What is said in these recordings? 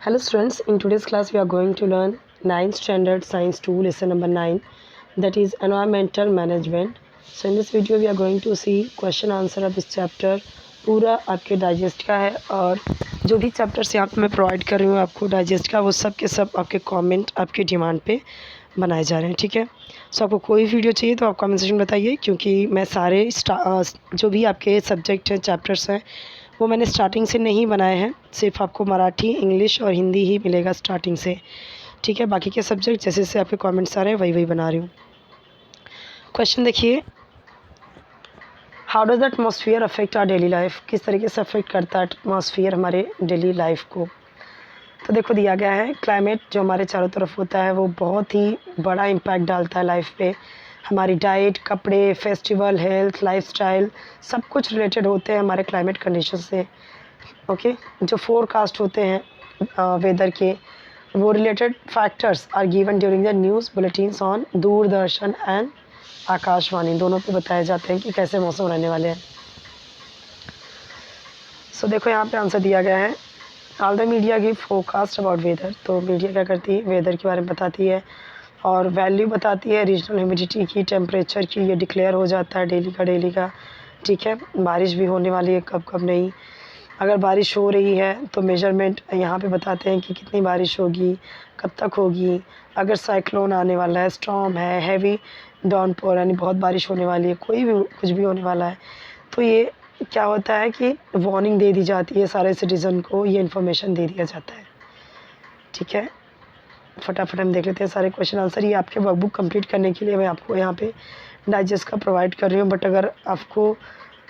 Hello students, in today's class we are going to learn 9th standard science 2 lesson number 9, that is environmental management. So in this video we are going to see question answer of this chapter. पूरा आपके digest का है और जो भी chapters यहाँ पे मैं प्रोवाइड कर रही हूँ आपको डाइजेस्ट का, वो सब के सब आपके कमेंट आपके डिमांड पे बनाए जा रहे हैं, ठीक है। सो आपको कोई वीडियो चाहिए तो आप कमेंट सेक्शन में बताइए, क्योंकि मैं सारे जो भी आपके सब्जेक्ट हैं चैप्टर्स हैं वो मैंने स्टार्टिंग से नहीं बनाए हैं, सिर्फ आपको मराठी, इंग्लिश और हिंदी ही मिलेगा स्टार्टिंग से, ठीक है। बाकी के सब्जेक्ट जैसे जैसे आपके कमेंट्स आ रहे हैं वही वही बना रही हूँ। क्वेश्चन देखिए, how does the atmosphere affect our daily life, किस तरीके से अफेक्ट करता है एटमॉस्फेयर हमारे डेली लाइफ को। तो देखो दिया गया है, क्लाइमेट जो हमारे चारों तरफ होता है वो बहुत ही बड़ा इम्पैक्ट डालता है लाइफ पे। हमारी डाइट, कपड़े, फेस्टिवल, हेल्थ, लाइफस्टाइल सब कुछ रिलेटेड होते हैं हमारे क्लाइमेट कंडीशन से, ओके। जो फोरकास्ट होते हैं वेदर के, वो related factors are given during the news bulletins on Doordarshan and Akashvani, दोनों पे बताए जाते हैं कि कैसे मौसम रहने वाले हैं। सो देखो यहाँ पे आंसर दिया गया है, all the media give forecast about whether. तो मीडिया क्या करती है, वेदर के बारे में बताती है और वैल्यू बताती है रीजनल ह्यूमिडिटी की, टेम्परेचर की, ये डिक्लेयर हो जाता है डेली का, ठीक है। बारिश भी होने वाली है, कब कब नहीं। अगर बारिश हो रही है तो मेजरमेंट यहाँ पे बताते हैं कि कितनी बारिश होगी, कब तक होगी। अगर साइक्लोन आने वाला है, स्टॉर्म है, हैवी डाउनपोर यानी बहुत बारिश होने वाली है, कोई भी कुछ भी होने वाला है, तो ये क्या होता है कि वार्निंग दे दी जाती है, सारे सिटीज़न को ये इन्फॉर्मेशन दे दिया जाता है, ठीक है। फटाफट हम देख लेते हैं सारे क्वेश्चन आंसर। ये आपके वर्कबुक कंप्लीट करने के लिए मैं आपको यहाँ पे डाइजेस्ट का प्रोवाइड कर रही हूँ, बट अगर आपको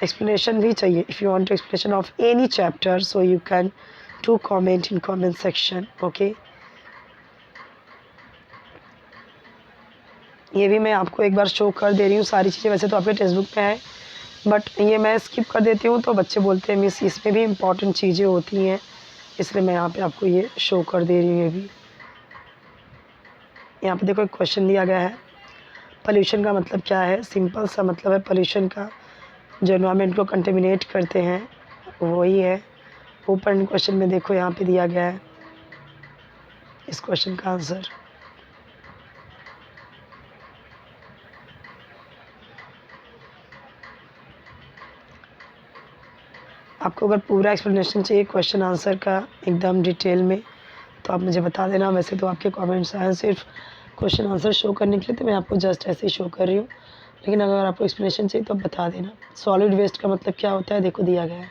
एक्सप्लेनेशन भी चाहिए, if you want to explanation of any chapter so you can to comment in comment section, okay. ये भी मैं आपको एक बार शो कर दे रही हूँ सारी चीज़ें, वैसे तो आपके टेक्स्ट बुक पे है बट ये मैं स्किप कर देती हूँ तो बच्चे बोलते हैं मिस इसमें भी इम्पॉर्टेंट चीज़ें होती हैं, इसलिए मैं यहाँ पे आपको ये शो कर दे रही हूँ। ये भी यहाँ पे देखो एक क्वेश्चन दिया गया है, पोल्यूशन का मतलब क्या है। सिंपल सा मतलब है पोल्यूशन का, जो एनवायरनमेंट को कंटेमिनेट करते हैं वही है। ऊपर क्वेश्चन में देखो यहाँ पे दिया गया है इस क्वेश्चन का आंसर। आपको अगर पूरा एक्सप्लेनेशन चाहिए क्वेश्चन आंसर का एकदम डिटेल में तो आप मुझे बता देना। वैसे तो आपके कमेंट्स आए सिर्फ क्वेश्चन आंसर शो करने के लिए, तो मैं आपको जस्ट ऐसे ही शो कर रही हूँ, लेकिन अगर आपको एक्सप्लेनेशन चाहिए तो आप बता देना। सॉलिड वेस्ट का मतलब क्या होता है, देखो दिया गया है।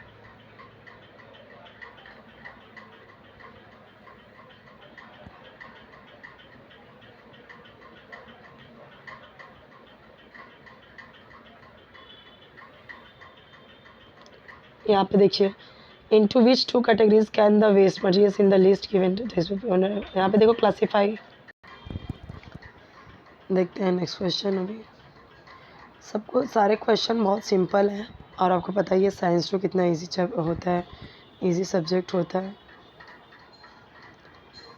यहाँ पे देखिए, into which two categories can the waste materials in the list given to this, यहाँ पे देखो क्लासीफाई। देखते हैं नेक्स्ट क्वेश्चन। अभी सबको सारे क्वेश्चन बहुत सिंपल हैं और आपको पता ही है साइंस तो कितना इजी होता है, इजी सब्जेक्ट होता है।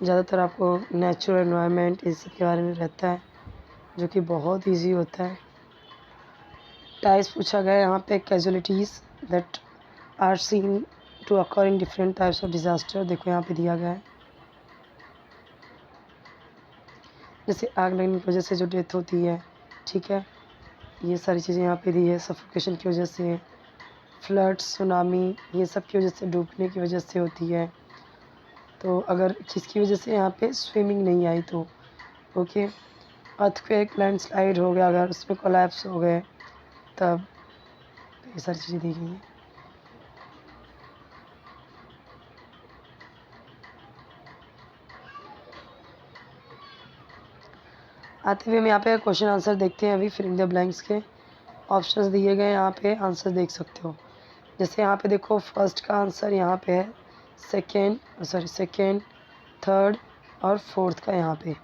ज़्यादातर आपको नेचुरल एनवायरनमेंट इस सब के बारे में रहता है, जो कि बहुत इजी होता है। टाइप्स पूछा गया यहाँ पे, casualties that are seen to occur in different types of disaster, देखो यहाँ पे दिया गया है। जैसे आग लगने की वजह से जो डेथ होती है, ठीक है, ये सारी चीज़ें यहाँ पे दी है। सफोकेशन की वजह से, फ्लड्स, सुनामी, ये सब की वजह से, डूबने की वजह से होती है। तो अगर किसकी वजह से यहाँ पे स्विमिंग नहीं आई तो ओके। अर्थक्वेक, लैंडस्लाइड हो गया, अगर उसमें कोलैप्स हो गए तब, ये सारी चीज़ें दी गई हैं। आते हुए हम यहाँ पे क्वेश्चन आंसर देखते हैं। अभी फिलिंग द ब्लैंक्स के ऑप्शंस दिए गए, यहाँ पे आंसर देख सकते हो। जैसे यहाँ पे देखो फर्स्ट का आंसर यहाँ पे है, सेकेंड, थर्ड और फोर्थ का यहाँ पे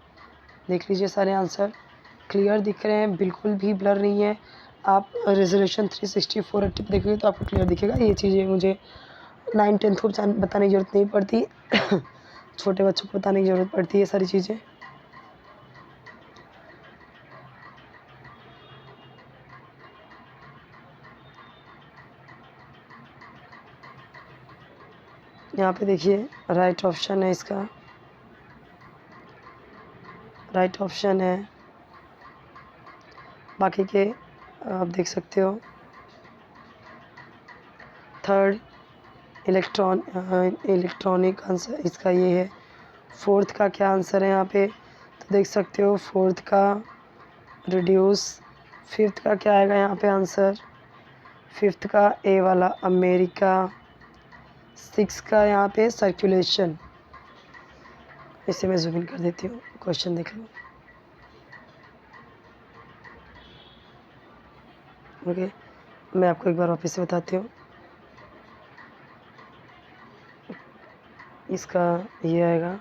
देख लीजिए। सारे आंसर क्लियर दिख रहे हैं, बिल्कुल भी ब्लर नहीं है। आप रेजोल्यूशन 364 देखोगे तो आपको क्लियर दिखेगा। ये चीज़ें मुझे 9-10 को बताने की ज़रूरत नहीं पड़ती छोटे बच्चों को बताने की ज़रूरत पड़ती है सारी चीज़ें। यहाँ पे देखिए राइट ऑप्शन है, इसका राइट ऑप्शन है। बाकी के आप देख सकते हो। थर्ड इलेक्ट्रॉनिक आंसर इसका ये है। फोर्थ का क्या आंसर है यहाँ पे, तो देख सकते हो फोर्थ का रिड्यूस। फिफ्थ का क्या आएगा यहाँ पे आंसर, फिफ्थ का ए वाला अमेरिका। सिक्स का यहाँ पे सर्कुलेशन। इसे मैं जूम इन कर देती हूँ, क्वेश्चन देख लो। ओके, मैं आपको एक बार वापस से बताती हूँ। इसका ये आएगा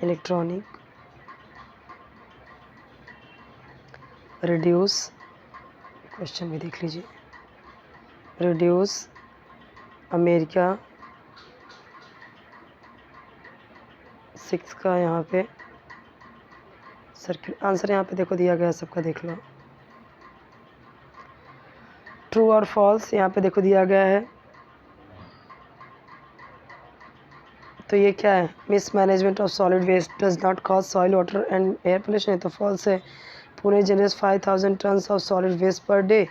इलेक्ट्रॉनिक, रिड्यूस, क्वेश्चन भी देख लीजिए, रिड्यूस अमेरिका। सिक्स का यहाँ पे सर्किल। आंसर यहाँ पे देखो दिया गया है, सबका देख लो। ट्रू और फॉल्स यहाँ पे देखो दिया गया है। तो ये क्या है, mismanagement of solid waste does not cause soil water and air pollution, है तो फॉल्स है। Pune generates 5000 tons of solid waste per day,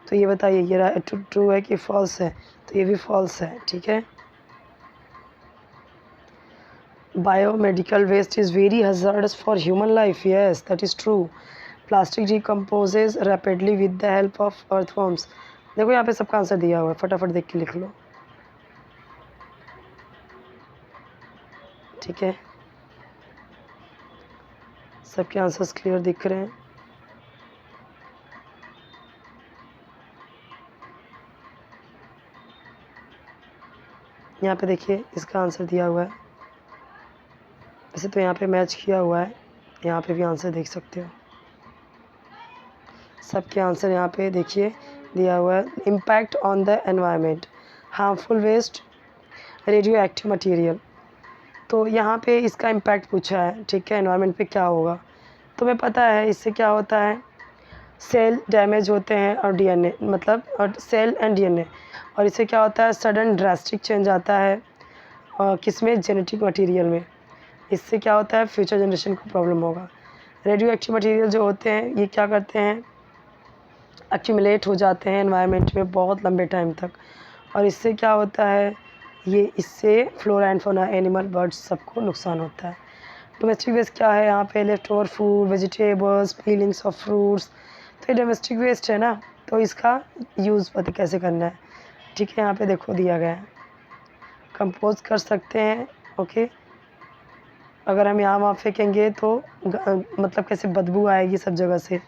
तो ये बताइए ये ट्रू है कि फॉल्स है, तो ये भी फॉल्स है। ठीक है। Biomedical waste is very hazardous for human life, yes that is true. Plastic decomposes rapidly with the help of earthworms. देखो यहाँ पे सबका आंसर दिया हुआ है, फटाफट देख के लिख लो। ठीक है, सबके आंसर्स क्लियर दिख रहे हैं। यहाँ पे देखिए इसका आंसर दिया हुआ है, वैसे तो यहाँ पे मैच किया हुआ है, यहाँ पे भी आंसर देख सकते हो। सबके आंसर यहाँ पे देखिए दिया हुआ है। Impact on the environment, harmful waste, radioactive material. तो यहाँ पे इसका इम्पैक्ट पूछा है, ठीक है, एनवायरनमेंट पे क्या होगा। तो मैं पता है इससे क्या होता है, सेल डैमेज होते हैं और डीएनए, मतलब और सेल एंड डीएनए, और इससे क्या होता है सडन ड्रास्टिक चेंज आता है किस में, जेनेटिक मटेरियल में। इससे क्या होता है फ्यूचर जनरेशन को प्रॉब्लम होगा। रेडियो एक्टिव मटेरियल जो होते हैं ये क्या करते हैं, एक्यूमुलेट हो जाते हैं एनवायरनमेंट में बहुत लंबे टाइम तक, और इससे क्या होता है ये, इससे flora and fauna, animal birds सबको नुकसान होता है। डोमेस्टिक वेस्ट क्या है यहाँ पे, left over food, vegetables, peelings of fruits. तो ये डोमेस्टिक वेस्ट है ना, तो इसका यूज़ पता कैसे करना है। ठीक है, यहाँ पे देखो दिया गया है, कंपोज कर सकते हैं। ओके, अगर हम यहाँ वहाँ फेंकेंगे तो मतलब कैसे बदबू आएगी सब जगह से।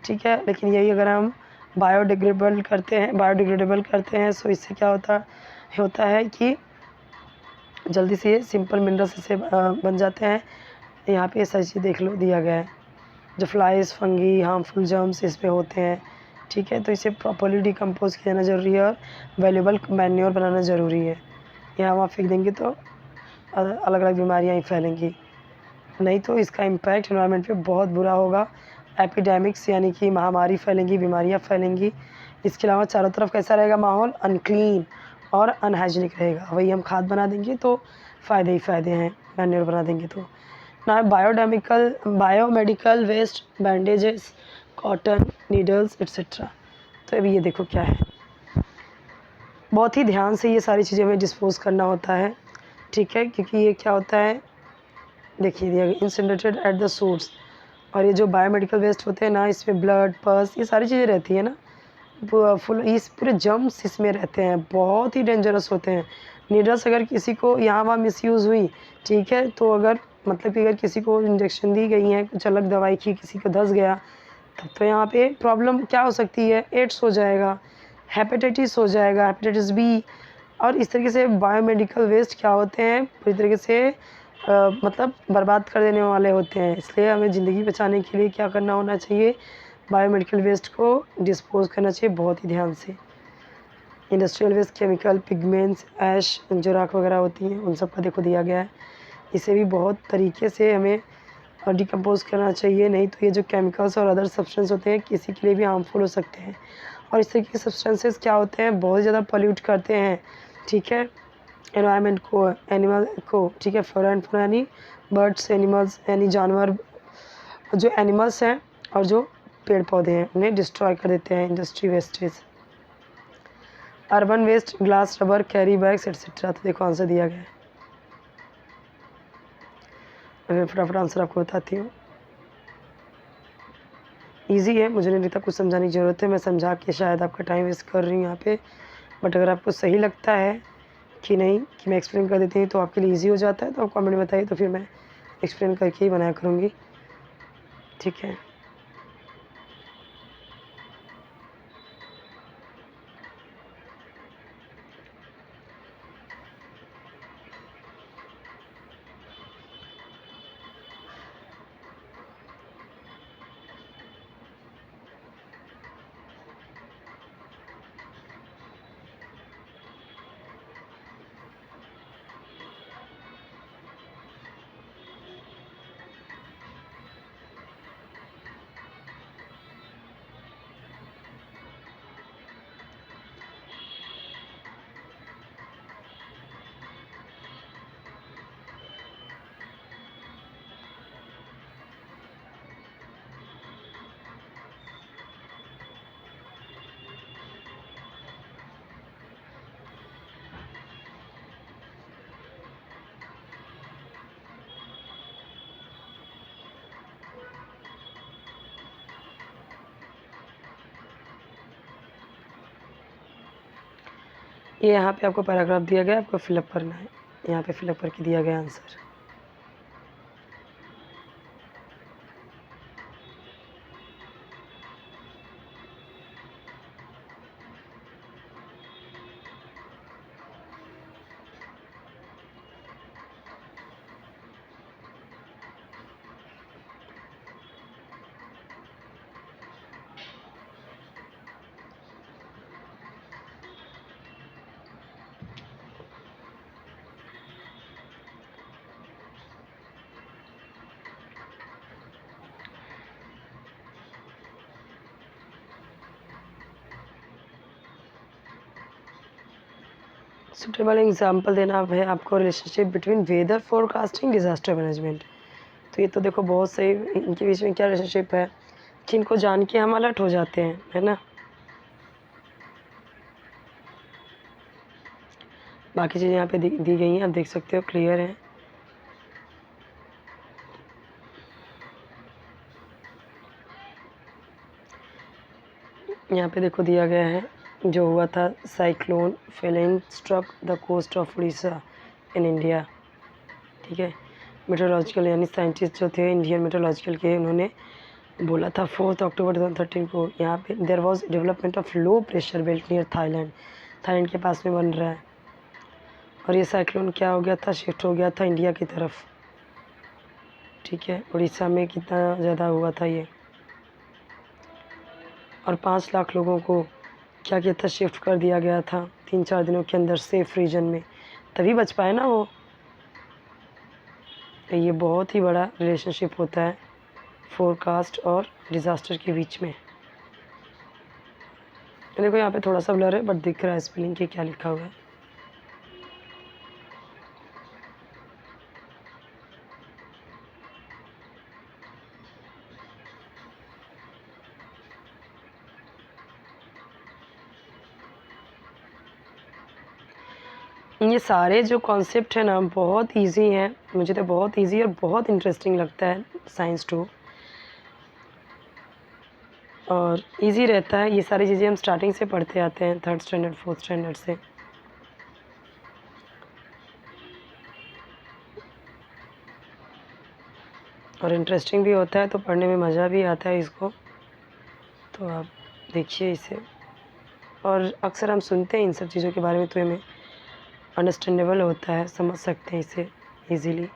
ठीक है, लेकिन यही अगर हम बायोडिग्रेडेबल करते हैं सो इससे क्या होता है कि जल्दी से ये सिंपल मिनरल्स से बन जाते हैं। यहाँ पे सारी चीज़ देख लो दिया गया है, जो फ्लाइज, फंगी, हार्मफुल जर्म्स इस पे होते हैं। ठीक है, तो इसे प्रॉपर्ली डिकम्पोज किया जाना ज़रूरी है और वैल्यूबल मैन्योर बनाना ज़रूरी है। यहाँ वहाँ फेंक देंगे तो अलग अलग बीमारियाँ ही फैलेंगी, नहीं तो इसका इम्पैक्ट एनवायरनमेंट पे बहुत बुरा होगा। एपिडेमिक्स यानी कि महामारी फैलेंगी, बीमारियाँ फैलेंगी। इसके अलावा चारों तरफ कैसा रहेगा माहौल, अनक्लीन और अनहाइजीनिक रहेगा। वही हम खाद बना देंगे तो फ़ायदे ही फ़ायदे हैं, मैन्योर बना देंगे तो ना। Biomedical waste, bandages, cotton, needles etcetera. तो अभी ये देखो क्या है, बहुत ही ध्यान से ये सारी चीज़ें हमें डिस्पोज़ करना होता है। ठीक है, क्योंकि ये क्या होता है देखिए इंसिनरेटेड एट द सोर्स। और ये जो बायोमेडिकल वेस्ट होते हैं ना, इसमें ब्लड, पस, ये सारी चीज़ें रहती है ना, फुल इस पूरे जम्स इसमें रहते हैं, बहुत ही डेंजरस होते हैं। नीडल्स अगर किसी को यहाँ वहाँ मिसयूज़ हुई, ठीक है, तो अगर मतलब कि अगर किसी को इंजेक्शन दी गई है, कुछ अलग दवाई की, किसी को धंस गया, तब तो यहाँ पे प्रॉब्लम क्या हो सकती है, एड्स हो जाएगा, हेपेटाइटिस हो जाएगा, हेपेटाइटिस बी। और इस तरीके से बायोमेडिकल वेस्ट क्या होते हैं पूरी तरीके से मतलब बर्बाद कर देने वाले होते हैं। इसलिए हमें ज़िंदगी बचाने के लिए क्या करना होना चाहिए, बायोमेडिकल वेस्ट को डिस्पोज करना चाहिए बहुत ही ध्यान से। इंडस्ट्रियल वेस्ट, केमिकल, पिगमेंट्स, ऐश, जो राख वगैरह होती हैं उन सब का देखो दिया गया है। इसे भी बहुत तरीके से हमें डिकम्पोज करना चाहिए, नहीं तो ये जो केमिकल्स और अदर सब्सटेंस होते हैं किसी के लिए भी हार्मफुल हो सकते हैं। और इस तरह के सब्सटेंसेस क्या होते हैं, बहुत ज़्यादा पॉल्यूट करते हैं, ठीक है, एनवायरनमेंट को, एनिमल को, ठीक है, फ्लोरा एंड फौना यानी बर्ड्स, एनिमल्स यानी जानवर, जो एनिमल्स हैं और जो पेड़ पौधे हैं उन्हें डिस्ट्रॉय कर देते हैं industry wastage. Urban waste, glass, rubber, carry bags etcetera. तो देखो आंसर दिया गया है। मैं फटाफट आंसर आपको बताती हूँ। ईजी है, मुझे नहीं लगता कुछ समझाने की ज़रूरत है, मैं समझा के शायद आपका टाइम वेस्ट कर रही हूँ यहाँ पे, बट अगर आपको सही लगता है कि नहीं कि मैं एक्सप्लेन कर देती हूँ तो आपके लिए ईजी हो जाता है तो आप कमेंट में बताइए, तो फिर मैं एक्सप्लेन करके ही बनाया करूँगी, ठीक है। ये यहाँ पे आपको पैराग्राफ दिया गया है, आपको फिलअप करना है, यहाँ पे फिलअप करके दिया गया आंसर। सुटेबल एग्जाम्पल देना है आपको, relationship between weather forecasting disaster management. तो ये तो देखो बहुत सही, इनके बीच में क्या रिलेशनशिप है कि इनको जान के हम अलर्ट हो जाते हैं, है ना। बाकी चीज़ें यहाँ पे दी गई हैं, आप देख सकते हो, क्लियर है। यहाँ पे देखो दिया गया है जो हुआ था, cyclone Phailin struck the coast of Orissa in India, ठीक है। मेट्रोलॉजिकल यानी साइंटिस्ट जो थे इंडियन मेट्रोलॉजिकल के, उन्होंने बोला था 4 अक्टूबर 2013 को, यहाँ पे there was development of low pressure belt near Thailand, Thailand के पास में बन रहा है, और ये साइक्लोन क्या हो गया था, शिफ्ट हो गया था इंडिया की तरफ, ठीक है। उड़ीसा में कितना ज़्यादा हुआ था ये, और 5 लाख लोगों को क्या किया था, शिफ्ट कर दिया गया था 3-4 दिनों के अंदर सेफ रीजन में, तभी बच पाए ना वो। ये बहुत ही बड़ा रिलेशनशिप होता है फोरकास्ट और डिज़ास्टर के बीच में। देखो यहाँ पे थोड़ा सा ब्लर है बट दिख रहा है स्पेलिंग के क्या लिखा हुआ है। ये सारे जो कॉन्सेप्ट है ना बहुत इजी हैं, मुझे तो बहुत इजी और बहुत इंटरेस्टिंग लगता है साइंस 2, और इजी रहता है। ये सारी चीज़ें हम स्टार्टिंग से पढ़ते आते हैं, 3rd स्टैंडर्ड 4th स्टैंडर्ड से। और इंटरेस्टिंग भी होता है, तो पढ़ने में मज़ा भी आता है इसको, तो आप देखिए इसे। और अक्सर हम सुनते हैं इन सब चीज़ों के बारे में, तो हमें अंडरस्टैंडेबल होता है, समझ सकते हैं इसे ईज़िली।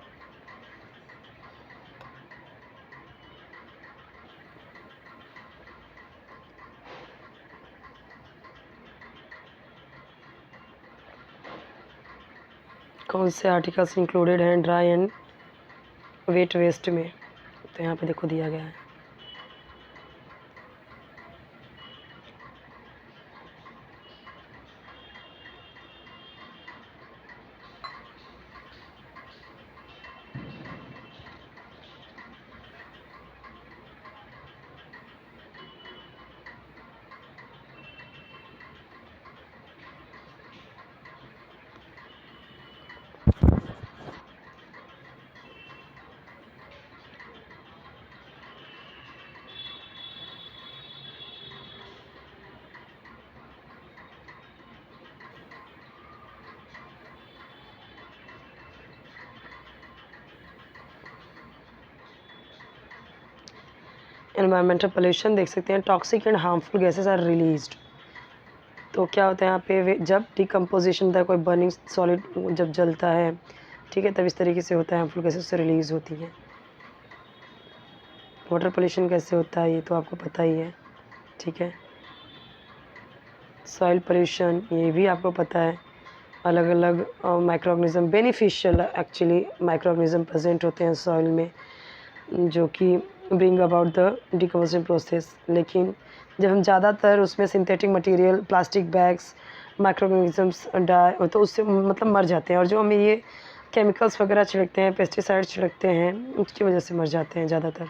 कौन से आर्टिकल्स इंक्लूडेड हैं ड्राई एंड वेट वेस्ट में, तो यहाँ पे देखो दिया गया है। एनवायरमेंटल पोल्यूशन देख सकते हैं, toxic and harmful gases are released. तो क्या होता है यहाँ पे, जब डिकम्पोजिशन होता है, कोई बर्निंग सॉलिड जब जलता है, ठीक है, तब इस तरीके से होता है, हार्मफुल गैसेस से रिलीज़ होती हैं। वाटर पोल्यूशन कैसे होता है ये तो आपको पता ही है, ठीक है। सॉइल पोल्यूशन ये भी आपको पता है, अलग अलग micro organism, beneficial actually micro organism present होते हैं सॉइल में, जो कि bring about the decomposition process. लेकिन जब हम ज़्यादातर उसमें synthetic material, plastic bags, micro organisms डाल तो उससे मतलब मर जाते हैं, और जो हमें ये केमिकल्स वगैरह छिड़कते हैं, पेस्टिसाइड्स छिड़कते हैं, उसकी वजह से मर जाते हैं ज़्यादातर।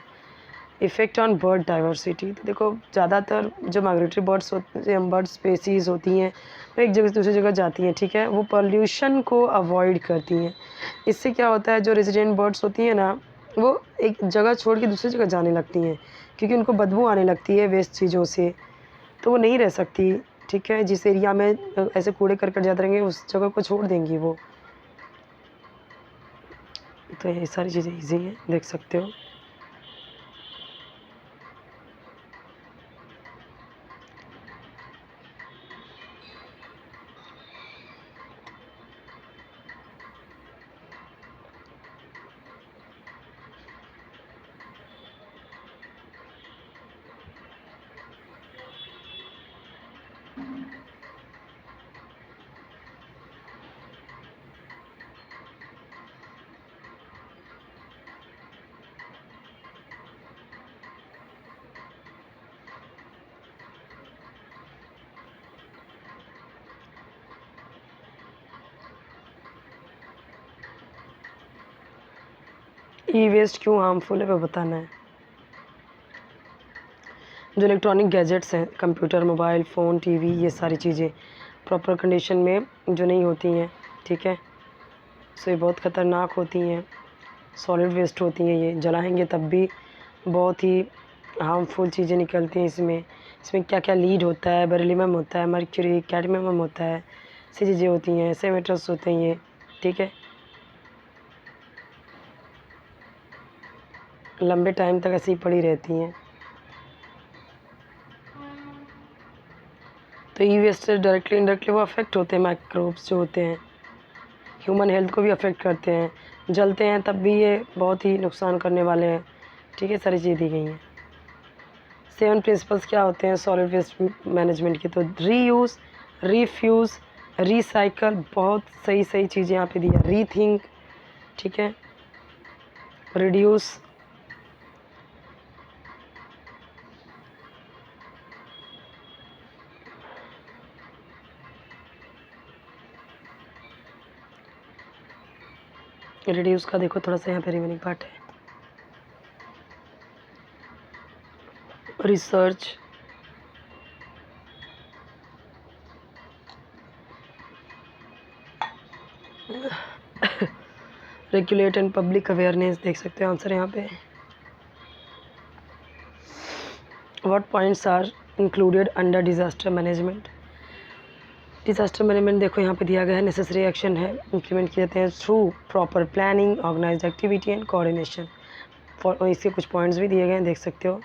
इफ़ेक्ट ऑन बर्ड डाइवर्सिटी, तो देखो ज़्यादातर जो माइग्रेटरी बर्ड्स होते हैं, बर्ड स्पेसीज़ होती हैं, वो एक जगह से दूसरी जगह जाती हैं, ठीक है, वो पॉल्यूशन को अवॉइड करती हैं। इससे क्या होता है, जो रेजिडेंट बर्ड्स होती हैं ना, वो एक जगह छोड़ के दूसरी जगह जाने लगती हैं, क्योंकि उनको बदबू आने लगती है वेस्ट चीज़ों से, तो वो नहीं रह सकती, ठीक है। जिस एरिया में ऐसे कूड़े करकट जाते रहेंगे, उस जगह को छोड़ देंगी वो। तो ये सारी चीज़ें ईजी हैं, देख सकते हो। ई वेस्ट क्यों हार्मफुल है वो बताना है। जो इलेक्ट्रॉनिक गैजेट्स हैं, कंप्यूटर, मोबाइल फ़ोन, टीवी, ये सारी चीज़ें प्रॉपर कंडीशन में जो नहीं होती हैं, ठीक है, सो ये बहुत ख़तरनाक होती हैं, सॉलिड वेस्ट होती हैं। ये जलाएंगे तब भी बहुत ही हार्मफुल चीज़ें निकलती हैं इसमें। इसमें क्या क्या लीड होता है, बेरिलियम होता है, मर्क्यूरी, कैडमियम होता है, ऐसी चीज़ें होती हैं, ऐसे मेटल्स होते हैं ये, ठीक है, लंबे टाइम तक ऐसी ही पड़ी रहती हैं। तो ई वेस्ट से डायरेक्टली इनडायरेक्टली वो अफेक्ट होते हैं, माइक्रोब्स जो होते हैं, ह्यूमन हेल्थ को भी अफेक्ट करते हैं, जलते हैं तब भी ये बहुत ही नुकसान करने वाले हैं, ठीक है, सारी चीज़ें दी गई हैं। 7 प्रिंसिपल्स क्या होते हैं सॉलिड वेस्ट मैनेजमेंट के, तो रीयूज़, रीफ्यूज़, रीसाइकल, बहुत सही सही चीज़ें यहाँ पे दी है, रीथिंक, ठीक है, रिड्यूस, रिड्यूस का देखो थोड़ा सा यहाँ पे रिमेनिंग पार्ट है, research, regulate and public awareness, देख सकते हो आंसर यहाँ पे। What points are included under disaster management. Disaster management देखो यहाँ पे दिया गया है, नेसेसरी एक्शन है, इम्प्लीमेंट किए जाते हैं through proper planning, organised activity and coordination. For इसके कुछ पॉइंट्स भी दिए गए हैं, देख सकते हो।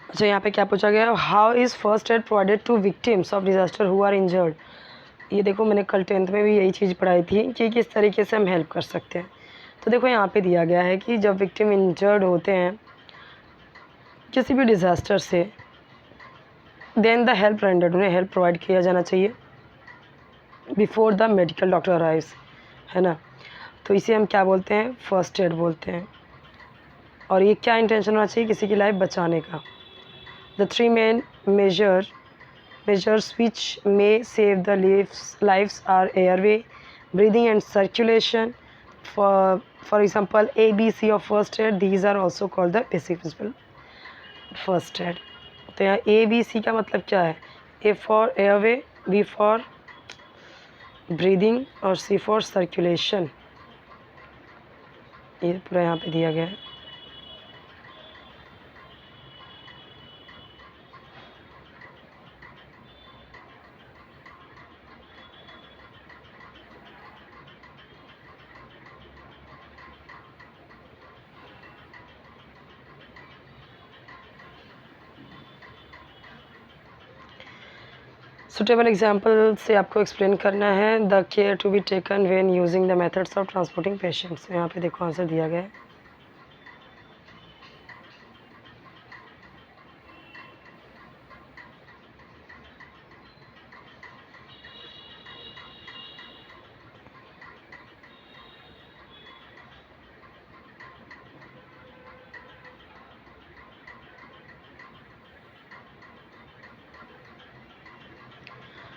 अच्छा यहाँ पे क्या पूछा गया है, how is first aid provided to victims of disaster who are injured. ये देखो मैंने कल 10th में भी यही चीज़ पढ़ाई थी कि किस तरीके से हम हेल्प कर सकते हैं। तो देखो यहाँ पे दिया गया है कि जब विक्टिम इंजर्ड होते हैं किसी भी डिज़ास्टर से, देन द हेल्प रेंडर्ड, उन्हें हेल्प प्रोवाइड किया जाना चाहिए before the medical doctor arrives, है ना। तो इसे हम क्या बोलते हैं, फर्स्ट एड बोलते हैं। और ये क्या इंटेंशन होना चाहिए, किसी की लाइफ बचाने का। The three main measures which may save the lives are airway, breathing and circulation. For example, A, B, C of first aid, these are also called the basic principle first aid. तो यहाँ A B C का मतलब क्या है? A for airway, B for breathing और C for circulation. ये पूरा यहाँ पे दिया गया है। सुटेबल एग्जाम्पल से आपको एक्सप्लेन करना है। The care to be taken when using the methods of transporting patients. यहाँ पे देखो आंसर दिया गया है।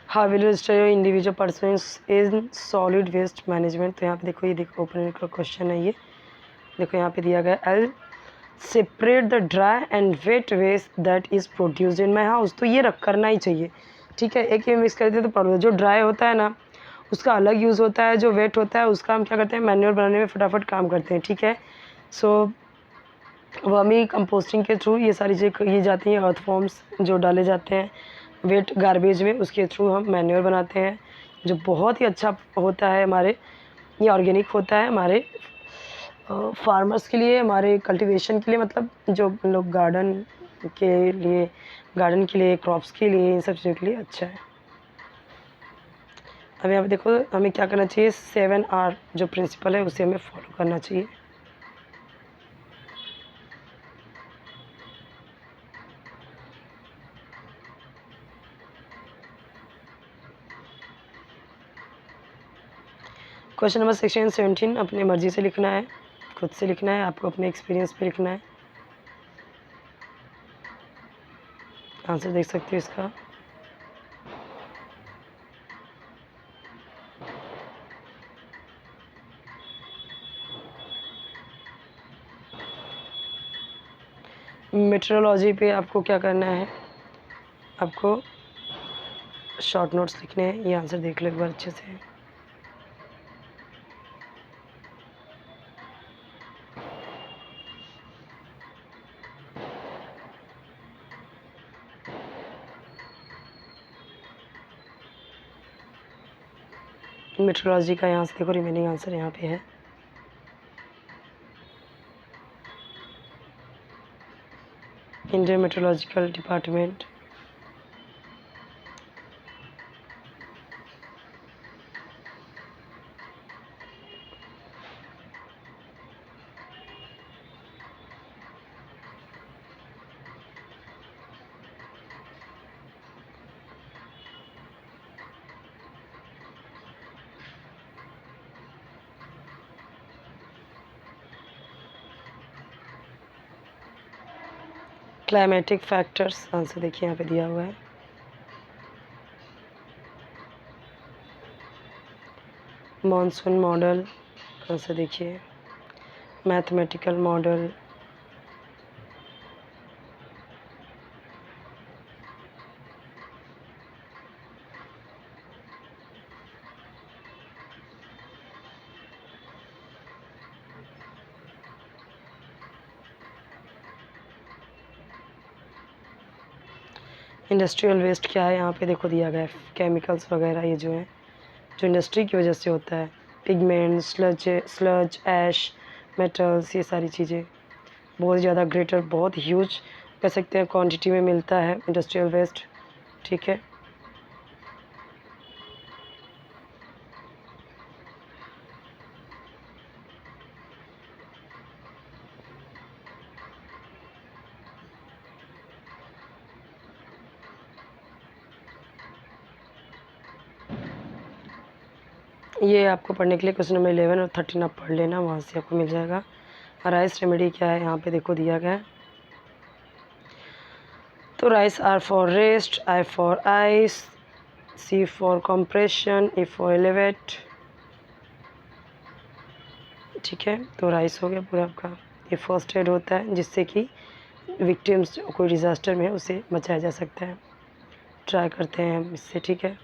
How will you register your individual person in solid waste management. तो यहाँ पे देखो, ये देखो ओपन का क्वेश्चन है। ये देखो यहाँ पे दिया गया, L separate the dry and wet waste that is produced in my house. तो ये रख करना ही चाहिए, ठीक है। एक ये मिक्स कर देते तो पढ़ो। जो ड्राई होता है ना उसका अलग यूज़ होता है, जो वेट होता है उसका हम क्या करते हैं, मैन्योर बनाने में फटाफट काम करते हैं, ठीक है। सो वर्मी कंपोस्टिंग के थ्रू ये सारी चीज़ें की जाती हैं। अर्थ फॉर्म्स जो डाले जाते हैं वेट गार्बेज में, उसके थ्रू हम मैन्योर बनाते हैं, जो बहुत ही अच्छा होता है हमारे, ये ऑर्गेनिक होता है हमारे फार्मर्स के लिए, हमारे कल्टीवेशन के लिए, मतलब जो लोग गार्डन के लिए क्रॉप्स के लिए, इन सब चीज़ों के लिए अच्छा है। अब यहाँ पे देखो हमें क्या करना चाहिए, 7R जो प्रिंसिपल है उसे हमें फॉलो करना चाहिए। क्वेश्चन नंबर 16-17 अपनी मर्जी से लिखना है, खुद से लिखना है, आपको अपने एक्सपीरियंस पे लिखना है। आंसर देख सकते हो इसका। मेट्रोलॉजी पे आपको क्या करना है, आपको शॉर्ट नोट्स लिखने हैं। ये आंसर देख लो एक बार अच्छे से। मेट्रोलॉजी का यहाँ से देखो रिमेनिंग आंसर यहाँ पे है। Indian meteorological department. Climatic factors, answer देखिए यहाँ पे दिया हुआ है। मॉनसून मॉडल, आंसर देखिए। मैथमेटिकल मॉडल, इंडस्ट्रियल वेस्ट क्या है यहाँ पे देखो दिया गया है। केमिकल्स वगैरह ये जो है, जो इंडस्ट्री की वजह से होता है, पिगमेंट, स्लज, ऐश, मेटल्स, ये सारी चीज़ें बहुत ज़्यादा ग्रेटर, बहुत ह्यूज कह सकते हैं क्वांटिटी में मिलता है इंडस्ट्रियल वेस्ट, ठीक है। ये आपको पढ़ने के लिए क्वेश्चन नंबर 11 और 13 आप पढ़ लेना, वहाँ से आपको मिल जाएगा। राइस रेमेडी क्या है यहाँ पे देखो दिया गया है। तो rice, R for rest, I for ice, C for compression, E for elevate, ठीक है। तो राइस हो गया पूरा आपका। ये फर्स्ट एड होता है जिससे कि विक्टिम्स कोई डिज़ास्टर में है उसे बचाया जा सकता है। ट्राई करते हैं हम इससे, ठीक है।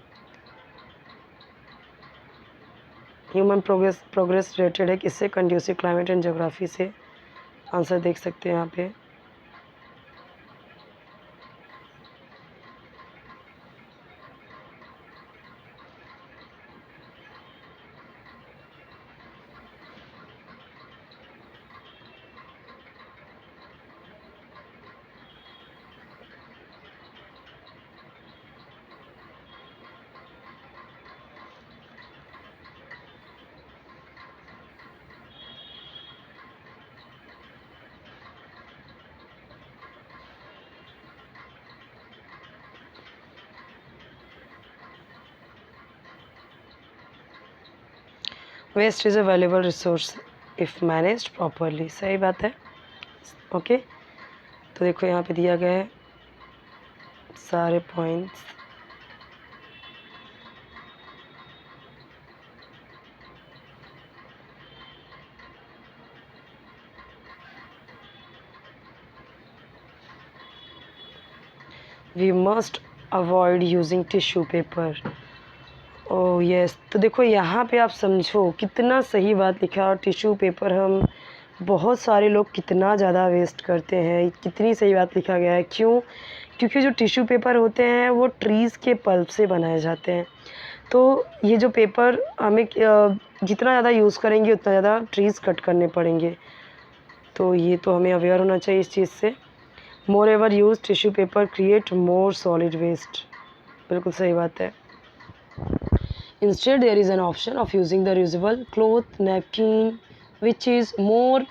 ह्यूमन प्रोग्रेस रिलेटेड है, किससे? कंड्यूसिव क्लाइमेट एंड जोग्राफी से। आंसर देख सकते हैं यहाँ पे। Waste is a valuable resource if managed properly. सही बात है। ओके, तो देखो यहाँ पे दिया गया है सारे points. We must avoid using tissue paper. Oh yes, तो देखो यहाँ पे आप समझो कितना सही बात लिखा है। और टिश्यू पेपर हम बहुत सारे लोग कितना ज़्यादा वेस्ट करते हैं, कितनी सही बात लिखा गया है। क्यों? क्योंकि जो टिश्यू पेपर होते हैं वो ट्रीज़ के पल्प से बनाए जाते हैं। तो ये जो पेपर हमें जितना ज़्यादा यूज़ करेंगे उतना ज़्यादा ट्रीज़ कट करने पड़ेंगे। तो ये तो हमें अवेयर होना चाहिए इस चीज़ से। More ever use tissue paper create more solid waste. बिल्कुल सही बात है। Instead, there is an option of using the reusable cloth napkin, which is more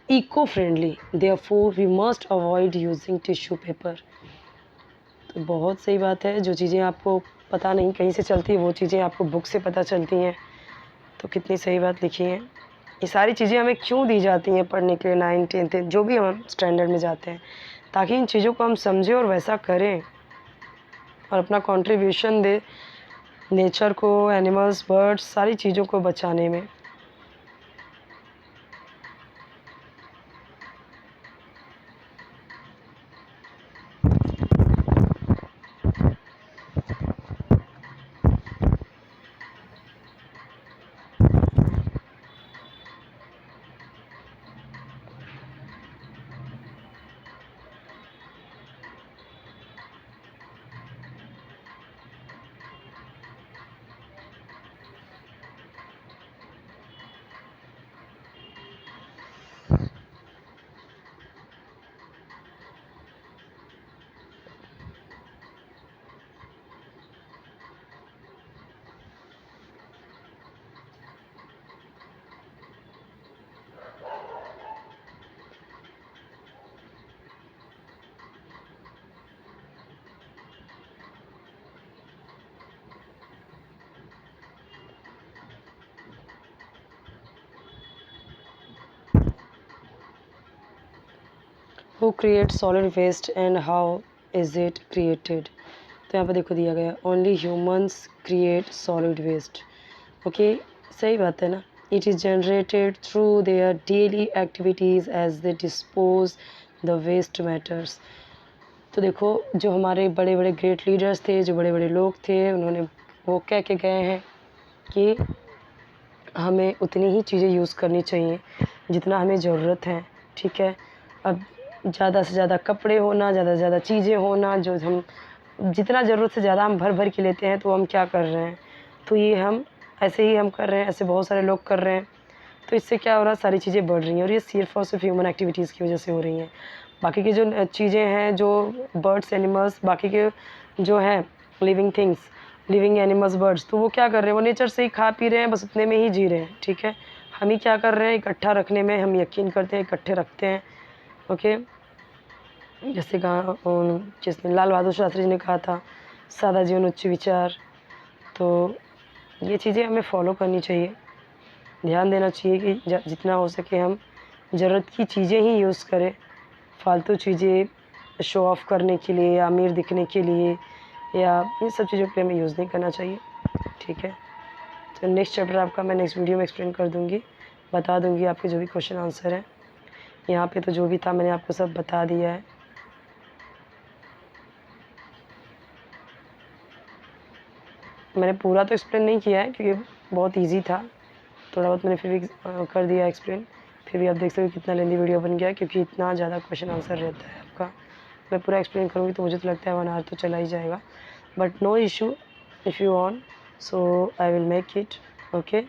eco-friendly. Therefore, we must avoid using tissue paper. तो बहुत सही बात है। जो चीज़ें आपको पता नहीं कहीं से चलती, वो चीज़ें आपको बुक से पता चलती हैं। तो कितनी सही बात लिखी है। ये सारी चीज़ें हमें क्यों दी जाती हैं पढ़ने के लिए 9, 10th जो भी हम स्टैंडर्ड में जाते हैं, ताकि इन चीज़ों को हम समझें और वैसा करें और अपना कंट्रीब्यूशन दे नेचर को, एनिमल्स, बर्ड्स, सारी चीज़ों को बचाने में। Who create solid waste and how is it created. तो यहाँ पर देखो दिया गया only humans create solid waste. Okay, सही बात है ना। It is generated through their daily activities as they dispose the waste matters. तो देखो जो हमारे बड़े बड़े ग्रेट लीडर्स थे, जो बड़े बड़े लोग थे, उन्होंने वो कह के गए हैं कि हमें उतनी ही चीज़ें यूज़ करनी चाहिए जितना हमें ज़रूरत है, ठीक है। अब ज़्यादा से ज़्यादा कपड़े होना, ज़्यादा से ज़्यादा चीज़ें होना, जो हम जितना ज़रूरत से ज़्यादा हम भर भर के लेते हैं, तो हम क्या कर रहे हैं, तो ये हम ऐसे ही हम कर रहे हैं, ऐसे बहुत सारे लोग कर रहे हैं। तो इससे क्या हो रहा है, सारी चीज़ें बढ़ रही हैं और ये सिर्फ और सिर्फ ह्यूमन एक्टिविटीज़ की वजह से हो रही हैं। बाकी की जो चीज़ें हैं, जो बर्ड्स, एनिमल्स, बाकी के जो हैं living things, living animals, birds, तो वो क्या कर रहे हैं, वो नेचर से ही खा पी रहे हैं, बस उतने में ही जी रहे हैं, ठीक है। हम ही क्या कर रहे हैं, इकट्ठा रखने में हम यकीन करते हैं, इकट्ठे रखते हैं। ओके, जैसे कहा जिसने लाल बहादुर शास्त्री जी ने कहा था, सादा जीवन उच्च विचार। तो ये चीज़ें हमें फॉलो करनी चाहिए, ध्यान देना चाहिए कि जितना हो सके हम ज़रूरत की चीज़ें ही यूज़ करें। फालतू चीज़ें शो ऑफ़ करने के लिए या अमीर दिखने के लिए या इन सब चीज़ों के लिए हमें यूज़ नहीं करना चाहिए, ठीक है। तो नेक्स्ट चैप्टर आपका मैं नेक्स्ट वीडियो में एक्सप्लेन कर दूँगी। बता दूंगी आपके जो भी क्वेश्चन आंसर है। यहाँ पे तो जो भी था मैंने आपको सब बता दिया है। मैंने पूरा तो एक्सप्लेन नहीं किया है क्योंकि बहुत इजी था, थोड़ा बहुत मैंने फिर भी कर दिया एक्सप्लेन। फिर भी आप देख सकते हो कितना लेंदी वीडियो बन गया, क्योंकि इतना ज़्यादा क्वेश्चन आंसर रहता है आपका। मैं पूरा एक्सप्लेन करूँगी तो मुझे तो लगता है 1 आवर तो चला ही जाएगा, but no issue, if you want so I will make it. Okay,